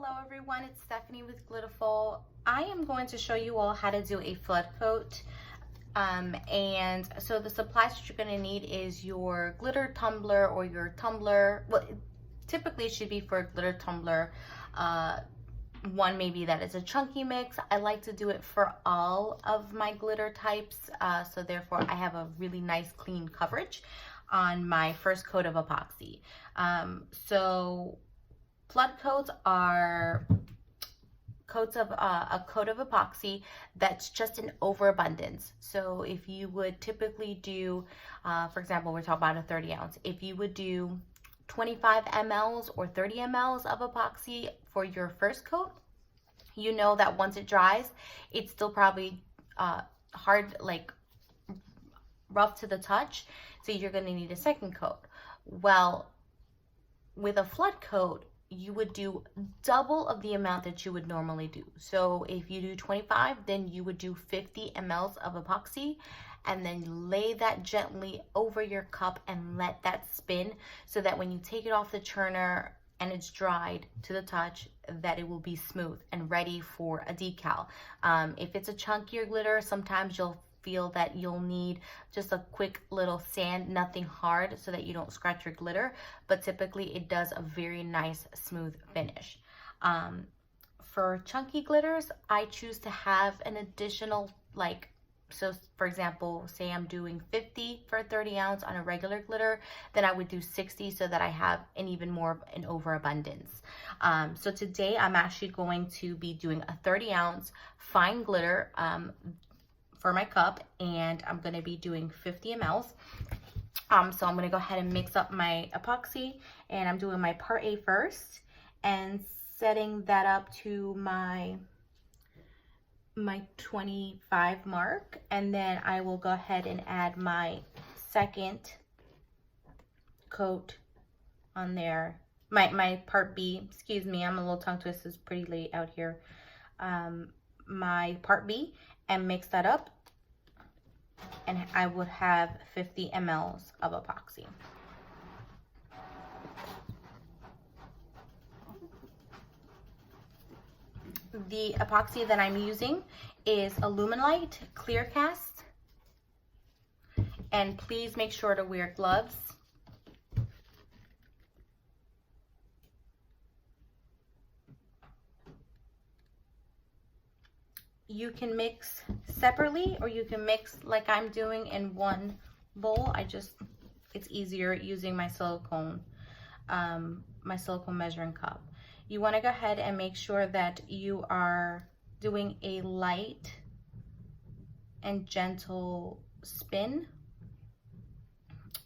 Hello everyone, it's Stephanie with GLITTERFUL. I am going to show you all how to do a flood coat. And so the supplies that you're going to need is your glitter tumbler or your tumbler. Well, typically it should be for a glitter tumbler. One maybe that is a chunky mix. I like to do it for all of my glitter types. So therefore I have a really nice clean coverage on my first coat of epoxy. So flood coats are coats of a coat of epoxy that's just an overabundance. So if you would typically do, for example, we're talking about a 30 ounce. If you would do 25 mLs or 30 mLs of epoxy for your first coat, you know that once it dries, it's still probably hard, like rough to the touch. So you're going to need a second coat. Well, with a flood coat, you would do double of the amount that you would normally do. So if you do 25, then you would do 50 mLs of epoxy and then lay that gently over your cup and let that spin so that when you take it off the churner and it's dried to the touch, that it will be smooth and ready for a decal. If it's a chunkier glitter, sometimes you'll feel that you'll need just a quick little sand, nothing hard, so that you don't scratch your glitter, but typically it does a very nice smooth finish. For chunky glitters, I choose to have an additional, like, so for example, say I'm doing 50 for a 30 ounce on a regular glitter, then I would do 60 so that I have an even more of an overabundance. So today I'm actually going to be doing a 30 ounce fine glitter for my cup, and I'm going to be doing 50 mLs. So I'm going to go ahead and mix up my epoxy, and I'm doing my part A first and setting that up to my 25 mark, and then I will go ahead and add my second coat on there, my part B. Excuse me, I'm a little tongue twisted, it's pretty late out here. My part B, and mix that up, and I would have 50 mLs of epoxy. The epoxy that I'm using is Alumilite Clear Cast, and please make sure to wear gloves. You can mix separately, or you can mix like I'm doing in one bowl. It's easier using my silicone measuring cup. You want to go ahead and make sure that you are doing a light and gentle spin.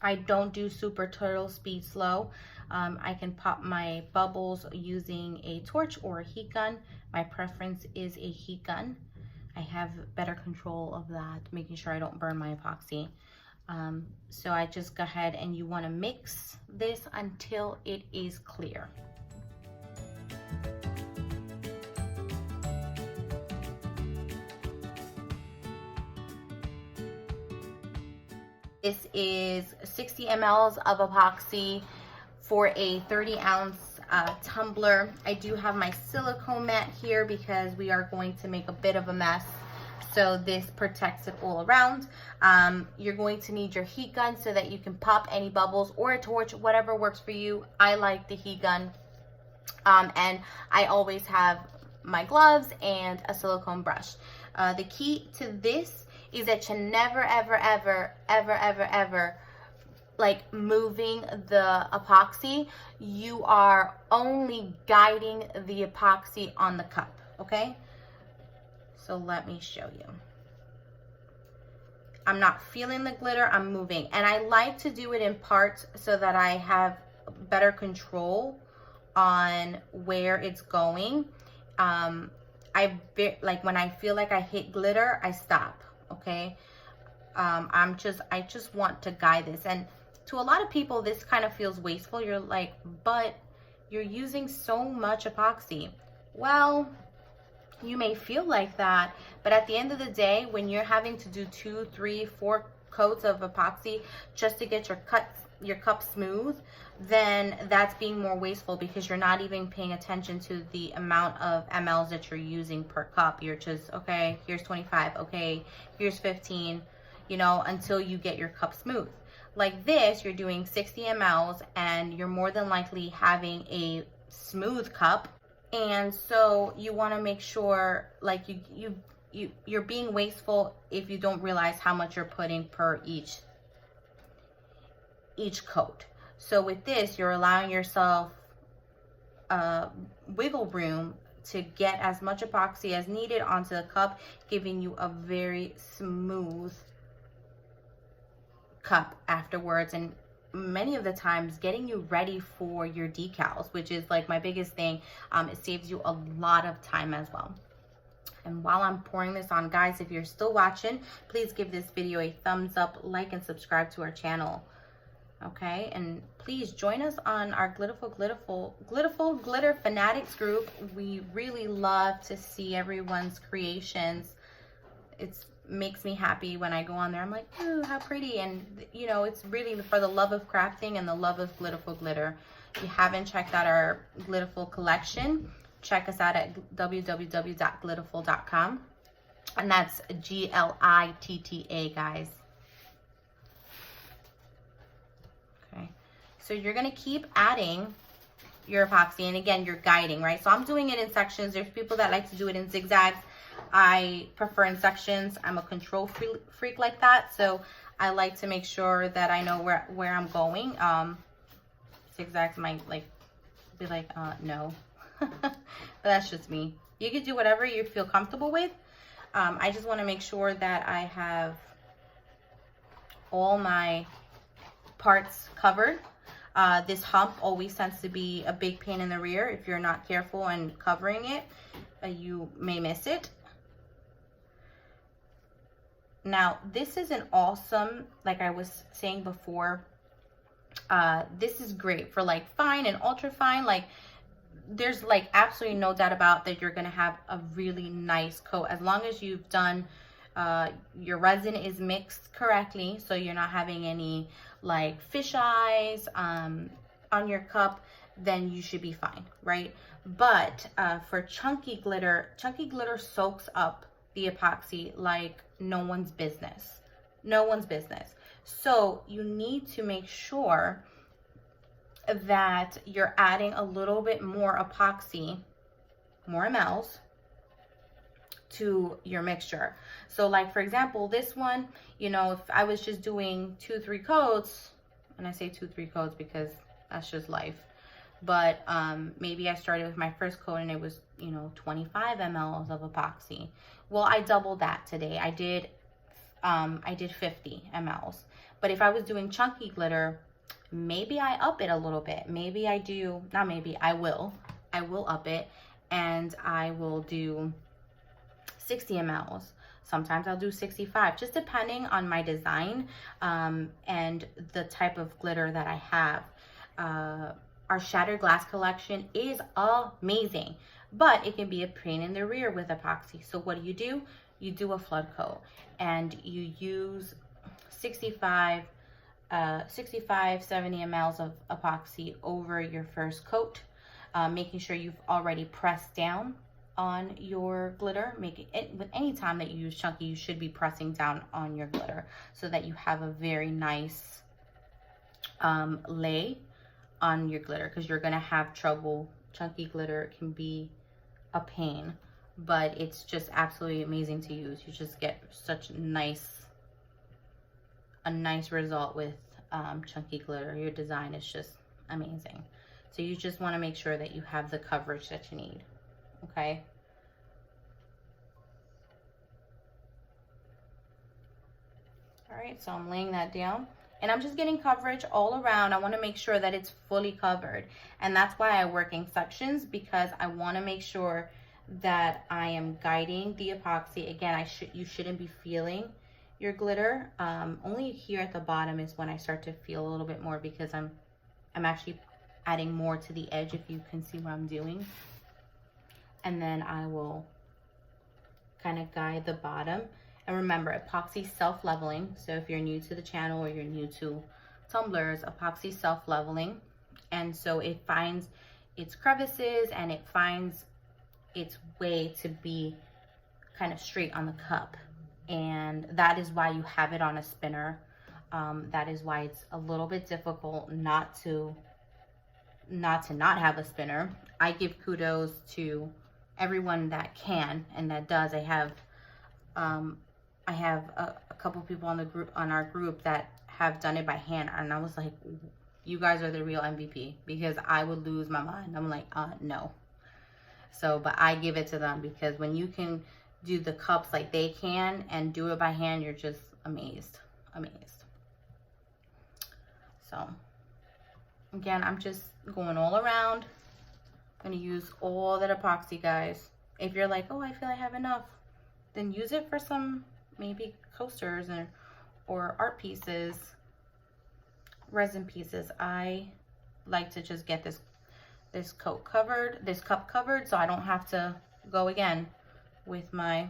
I don't do super turtle speed slow. I can pop my bubbles using a torch or a heat gun. My preference is a heat gun. I have better control of that, making sure I don't burn my epoxy. So I just go ahead, and you want to mix this until it is clear. This is 60 mLs of epoxy for a 30 ounce tumbler. I do have my silicone mat here because we are going to make a bit of a mess, so this protects it all around. You're going to need your heat gun so that you can pop any bubbles, or a torch, whatever works for you. I like the heat gun, and I always have my gloves and a silicone brush. The key to this is that you never ever like moving the epoxy. You are only guiding the epoxy on the cup, okay? So let me show you. I'm not feeling the glitter, I'm moving. And I like to do it in parts so that I have better control on where it's going. Like when I feel like I hit glitter, I stop, okay? I just want to guide this. And to a lot of people, this kind of feels wasteful. You're like, but you're using so much epoxy. Well, you may feel like that, but at the end of the day, when you're having to do 2, 3, 4 coats of epoxy just to get your cuts cup smooth, then that's being more wasteful because you're not even paying attention to the amount of mLs that you're using per cup. You're just, okay, here's 25, okay, here's 15, you know, until you get your cup smooth. Like this, you're doing 60 mLs and you're more than likely having a smooth cup. And so you want to make sure, like, you're being wasteful if you don't realize how much you're putting per each coat. So with this, you're allowing yourself wiggle room to get as much epoxy as needed onto the cup, giving you a very smooth cup afterwards, and many of the times getting you ready for your decals, which is like my biggest thing. It saves you a lot of time as well. And while I'm pouring this on, guys, if you're still watching, please give this video a thumbs up, like, and subscribe to our channel. Okay, and please join us on our Glitterful Glitter Fanatics group. We really love to see everyone's creations. It makes me happy when I go on there. I'm like, ooh, how pretty. And you know, it's really for the love of crafting and the love of Glitterful glitter. If you haven't checked out our Glitterful collection, check us out at www.glitterful.com, and that's GLITTA, guys. Okay, so you're gonna keep adding your epoxy, and again, you're guiding, right? So I'm doing it in sections. There's people that like to do it in zigzags. I prefer in sections. I'm a control freak like that, so I like to make sure that I know where I'm going. Zigzags might be like, no. But that's just me. You can do whatever you feel comfortable with. I just want to make sure that I have all my parts covered. This hump always tends to be a big pain in the rear. If you're not careful and covering it, you may miss it. Now, this is an awesome, like I was saying before, this is great for like fine and ultra fine. Like, there's like absolutely no doubt about that you're gonna have a really nice coat as long as you've done your resin is mixed correctly, so you're not having any like fish eyes on your cup, then you should be fine, right? But for chunky glitter soaks up the epoxy like no one's business. So you need to make sure that you're adding a little bit more epoxy, more mLs, to your mixture. So like, for example, this one, you know, if I was just doing 2-3 coats, and I say 2-3 coats because that's just life, but maybe I started with my first coat and it was, you know, 25 mLs of epoxy. Well, I doubled that today. I did 50 mLs. But if I was doing chunky glitter, maybe I up it a little bit. Maybe I do, not maybe, I will up it, and I will do 60 mLs. Sometimes I'll do 65, just depending on my design and the type of glitter that I have. Our shattered glass collection is amazing, but it can be a pain in the rear with epoxy. So what do? You do a flood coat, and you use 65, 70 mLs of epoxy over your first coat, making sure you've already pressed down on your glitter. Making it with any time that you use chunky, you should be pressing down on your glitter so that you have a very nice lay on your glitter, because you're gonna have trouble. Chunky glitter can be a pain, but it's just absolutely amazing to use. You just get such a nice result with chunky glitter. Your design is just amazing. So you just want to make sure that you have the coverage that you need. Okay. All right, so I'm laying that down, and I'm just getting coverage all around. I want to make sure that it's fully covered, and that's why I work in sections, because I want to make sure that I am guiding the epoxy. Again, you shouldn't be feeling your glitter. Only here at the bottom is when I start to feel a little bit more, because I'm actually adding more to the edge, if you can see what I'm doing. And then I will kind of guide the bottom. And remember, epoxy self-leveling. So if you're new to the channel or you're new to tumblers, epoxy self-leveling, and so it finds its crevices and it finds its way to be kind of straight on the cup, and that is why you have it on a spinner. That is why it's a little bit difficult not to not have a spinner. I give kudos to everyone that can and that does. I have a couple people on our group that have done it by hand, and I was like, you guys are the real MVP, because I would lose my mind. I'm like, no. So, but I give it to them, because when you can do the cups like they can and do it by hand, you're just amazed. So again, I'm just going all around. I'm gonna use all that epoxy, guys. If you're like, oh, I feel I have enough, then use it for some maybe coasters or art pieces, resin pieces. I like to just get this cup covered, so I don't have to go again with my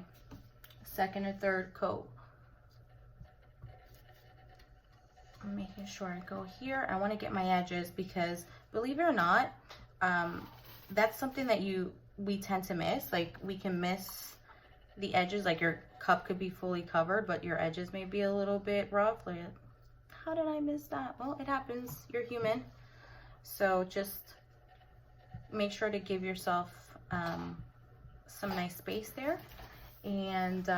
second or third coat. I'm making sure I go here. I want to get my edges, because believe it or not, that's something that we tend to miss. Like, we can miss the edges. Like, your cup could be fully covered, but your edges may be a little bit rough. Like, how did I miss that? Well, it happens. You're human. So just make sure to give yourself some nice space there. And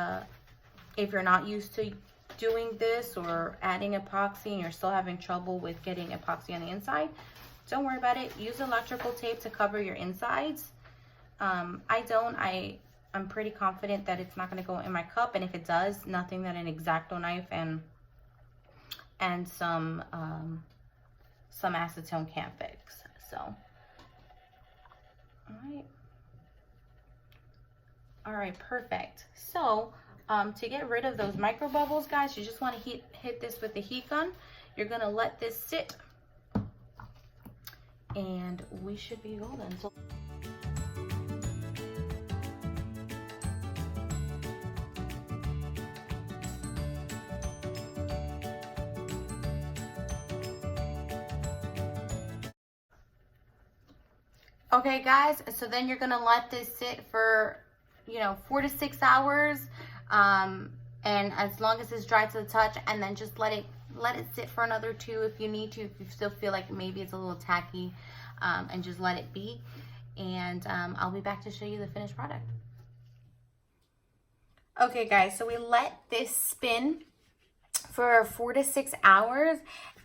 if you're not used to doing this or adding epoxy and you're still having trouble with getting epoxy on the inside, don't worry about it. Use electrical tape to cover your insides. I'm pretty confident that it's not going to go in my cup, and if it does, nothing that an X-Acto knife and some acetone can't fix. So, all right, perfect. So to get rid of those micro bubbles, guys, you just want to hit this with the heat gun. You're going to let this sit, and we should be golden. So okay, guys, so then you're gonna let this sit for 4 to 6 hours, and as long as it's dry to the touch, and then just let it sit for another 2 if you need to, if you still feel like maybe it's a little tacky, and just let it be. And I'll be back to show you the finished product. Okay, guys, so we let this spin for 4 to 6 hours,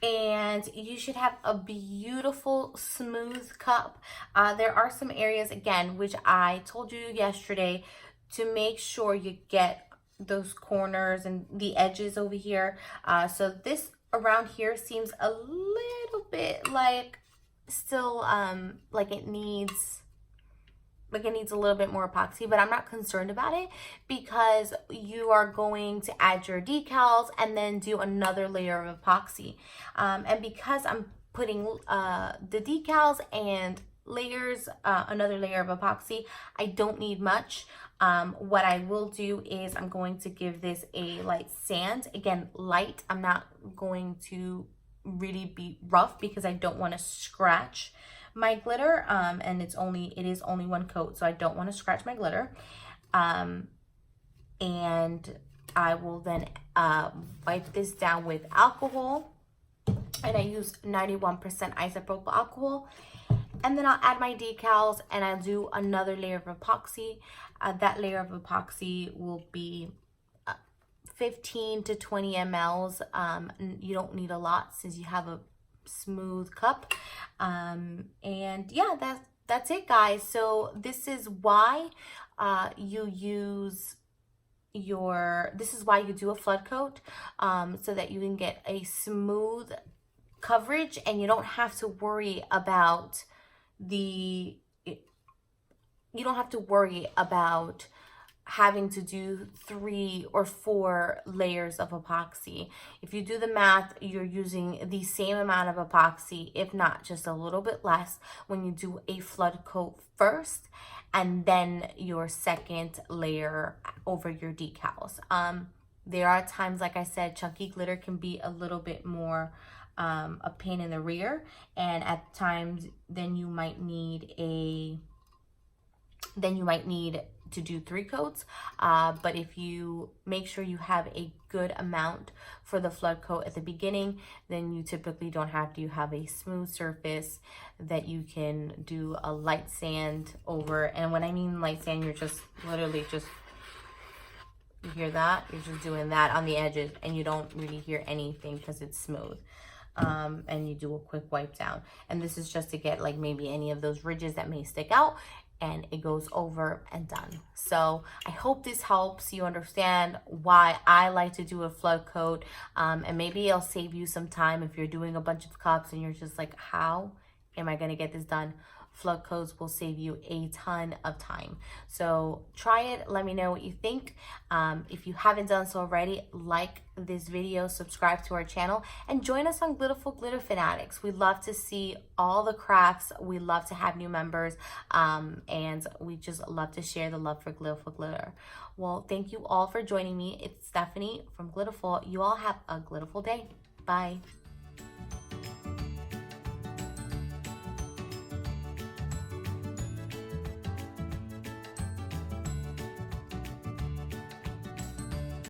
and you should have a beautiful smooth cup. There are some areas, again, which I told you yesterday, to make sure you get those corners and the edges over here. So this around here seems a little bit like still like it needs a little bit more epoxy, but I'm not concerned about it, because you are going to add your decals and then do another layer of epoxy. And because I'm putting the decals and layers, another layer of epoxy, I don't need much. What I will do is I'm going to give this a light sand. Again, light. I'm not going to really be rough, because I don't want to scratch my glitter, and it is only 1 coat, so I don't want to scratch my glitter. And I will then wipe this down with alcohol, and I use 91% isopropyl alcohol, and then I'll add my decals, and I'll do another layer of epoxy. That layer of epoxy will be 15 to 20 mLs. You don't need a lot since you have a smooth cup. And yeah, that's it, guys. So this is why this is why you do a flood coat, so that you can get a smooth coverage, and you don't have to worry about having to do 3 or 4 layers of epoxy. If you do the math, you're using the same amount of epoxy, if not just a little bit less, when you do a flood coat first, and then your second layer over your decals. There are times, like I said, chunky glitter can be a little bit more a pin in the rear, and at times then you might need to do 3 coats, but if you make sure you have a good amount for the flood coat at the beginning, then you typically don't have to. You have a smooth surface that you can do a light sand over. And when I mean light sand, you're just literally just, you hear that? You're just doing that on the edges, and you don't really hear anything because it's smooth. And you do a quick wipe down, and this is just to get like maybe any of those ridges that may stick out, and it goes over and done. So I hope this helps you understand why I like to do a flood coat, and maybe it'll save you some time if you're doing a bunch of cups and you're just like, how am I gonna get this done? Flood coats will save you a ton of time. So try it. Let me know what you think. If you haven't done so already, like this video, subscribe to our channel, and join us on Glitterful Glitter Fanatics. We love to see all the crafts. We love to have new members, and we just love to share the love for Glitterful Glitter. Well, thank you all for joining me. It's Stephanie from Glitterful. You all have a glitterful day. Bye.